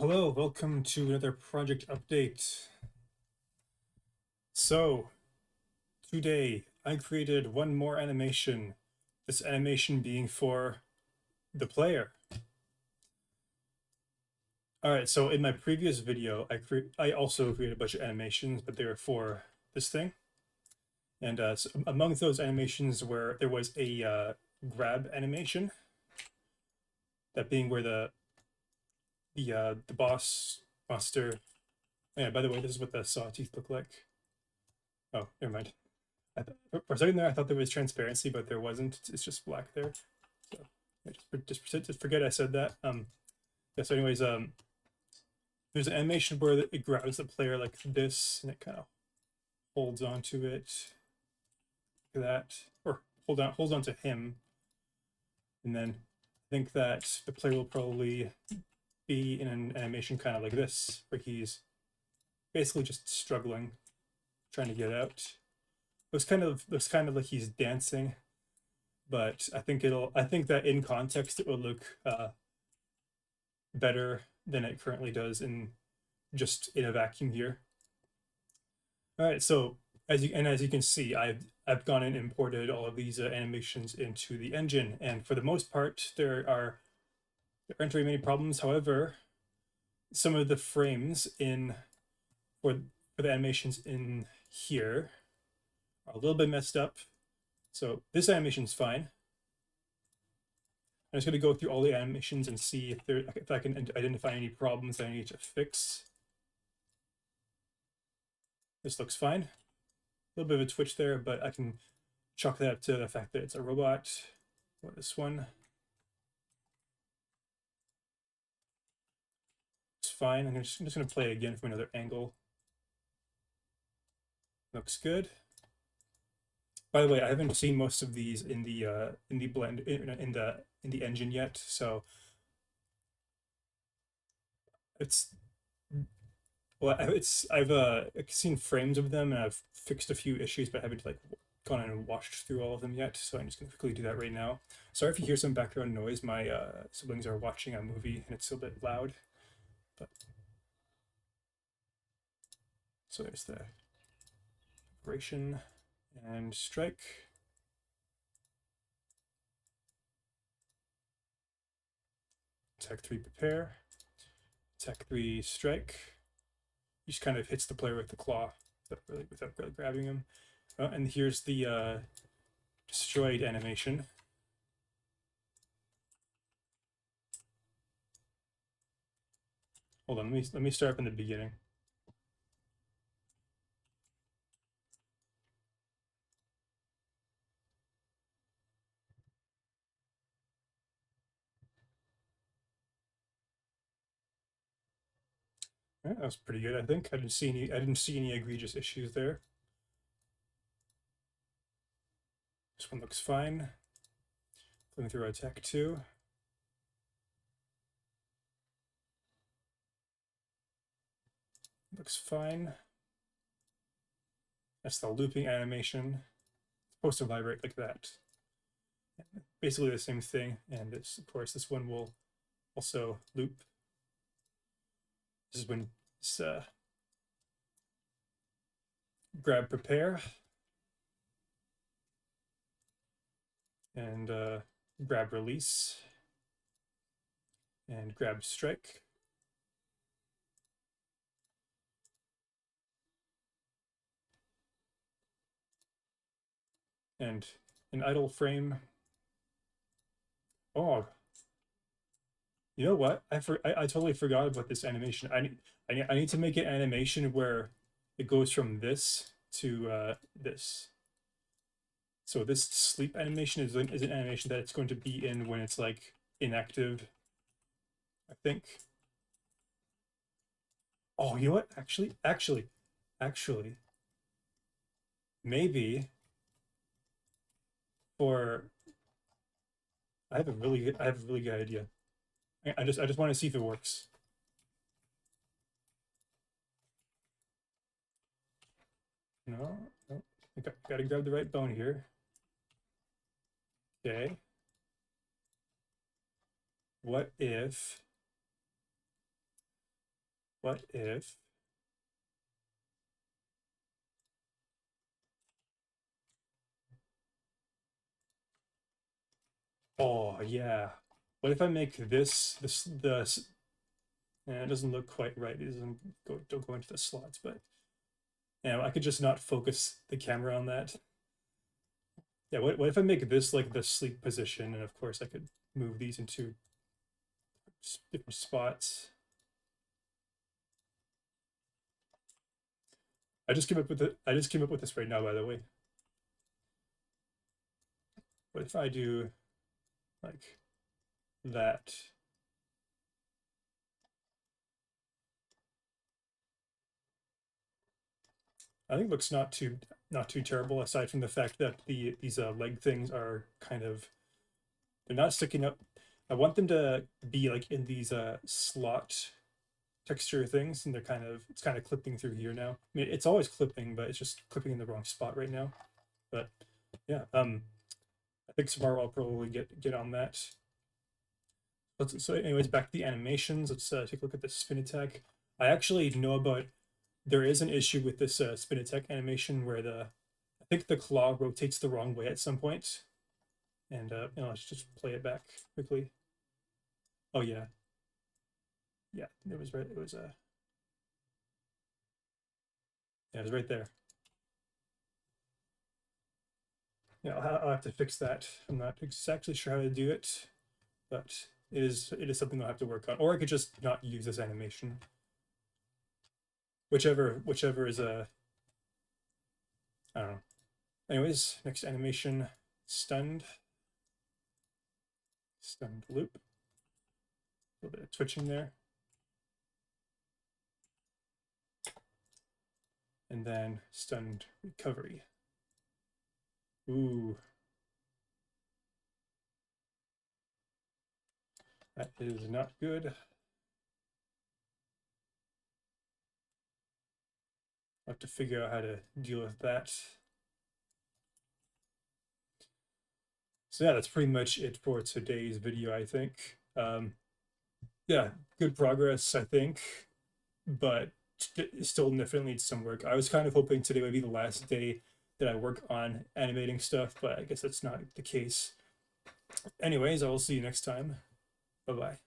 Hello, welcome to another project update. So, today I created one more animation, this animation being for the player. Alright, so in my previous video, I also created a bunch of animations, but they were for this thing. And so among those animations where there was a grab animation, that being where the boss monster. Yeah, by the way, this is what the saw teeth look like. Oh, never mind. For a second there, I thought there was transparency, but there wasn't. It's just black there. So yeah, just forget I said that. Yeah. So, anyways, there's an animation where it grabs the player like this, and it kind of holds onto it, like that, or holds on to him, and then I think that the player will probably be in an animation kind of like this, where he's basically just struggling, trying to get out. Looks kind of like he's dancing, but I think that in context it will look better than it currently does in just in a vacuum here. All right, so as you can see, I've gone and imported all of these animations into the engine, and for the most part, there aren't very many problems. However, some of the frames in for for the animations in here are a little bit messed up. So this animation is fine. I'm just going to go through all the animations and see if I can identify any problems that I need to fix. This looks fine. A little bit of a twitch there, but I can chalk that up to the fact that it's a robot. What this one? It's fine. I'm just going to play it again from another angle. Looks good. By the way, I haven't seen most of these in the blend in the engine yet, so it's I've seen frames of them and I've fixed a few issues, but I haven't like gone in and watched through all of them yet. So I'm just gonna quickly do that right now. Sorry if you hear some background noise. My siblings are watching a movie and it's a bit loud. But so there's the operation and strike. Tech 3 prepare. Tech 3 strike. He just kind of hits the player with the claw without really grabbing him. And here's the destroyed animation. Hold on, let me start from the beginning. Yeah, that was pretty good, I think. I didn't see any egregious issues there. This one looks fine. Going through our tech 2. Looks fine. That's the looping animation. It's supposed to vibrate like that. Basically the same thing. And this, of course, this one will also loop. This is when it's grab prepare and grab release and grab strike. And an idle frame. Oh, you know what? I totally forgot about this animation. I need to make an animation where it goes from this to this. So this sleep animation is an animation that it's going to be in when it's like inactive, I think. Oh, you know what? Actually, maybe for I have a really good idea. I just want to see if it works. No, no. Gotta grab the right bone here. Okay. What if what if oh yeah, what if I make this it doesn't look quite right. It doesn't go don't go into the slots, but yeah, I could just not focus the camera on that. Yeah, what if I make this like the sleep position, and of course I could move these into different spots. I just came up with this right now, by the way. What if I do like that? I think it looks not too terrible, aside from the fact that these leg things are kind of they're not sticking up. I want them to be like in these slot texture things, and it's kind of clipping through here now. I mean, it's always clipping, but it's just clipping in the wrong spot right now. But yeah, I think tomorrow I'll probably get on that. So anyways, back to the animations. Let's take a look at the spin attack. I actually know about there is an issue with this spin attack animation where I think the claw rotates the wrong way at some point. And let's just play it back quickly. Oh yeah, yeah, it was right. It was yeah, it was right there. Yeah, I'll have to fix that. I'm not exactly sure how to do it, but it is something I'll have to work on. Or I could just not use this animation. Whichever is I don't know. Anyways, next animation, stunned loop. A little bit of twitching there. And then stunned recovery. Ooh. That is not good. I'll have to figure out how to deal with that. So yeah, that's pretty much it for today's video, I think. Yeah, good progress, I think, but it still definitely needs some work. I was kind of hoping today would be the last day that I work on animating stuff, but I guess that's not the case. Anyways, I will see you next time. Bye-bye.